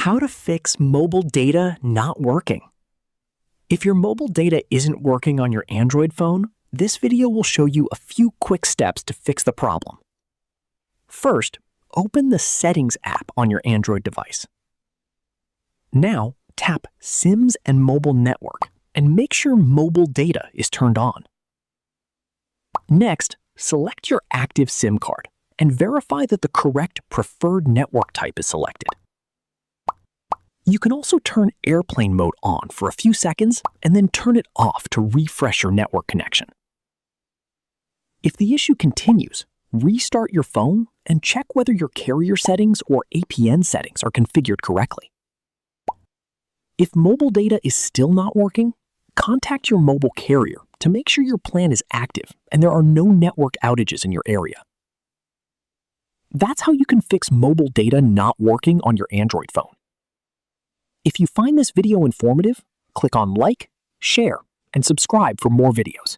How to fix mobile data not working. If your mobile data isn't working on your Android phone, this video will show you a few quick steps to fix the problem. First, open the Settings app on your Android device. Now, tap SIMs and Mobile Network and make sure mobile data is turned on. Next, select your active SIM card and verify that the correct preferred network type is selected. You can also turn airplane mode on for a few seconds and then turn it off to refresh your network connection. If the issue continues, restart your phone and check whether your carrier settings or APN settings are configured correctly. If mobile data is still not working, contact your mobile carrier to make sure your plan is active and there are no network outages in your area. That's how you can fix mobile data not working on your Android phone. If you find this video informative, click on like, share, and subscribe for more videos.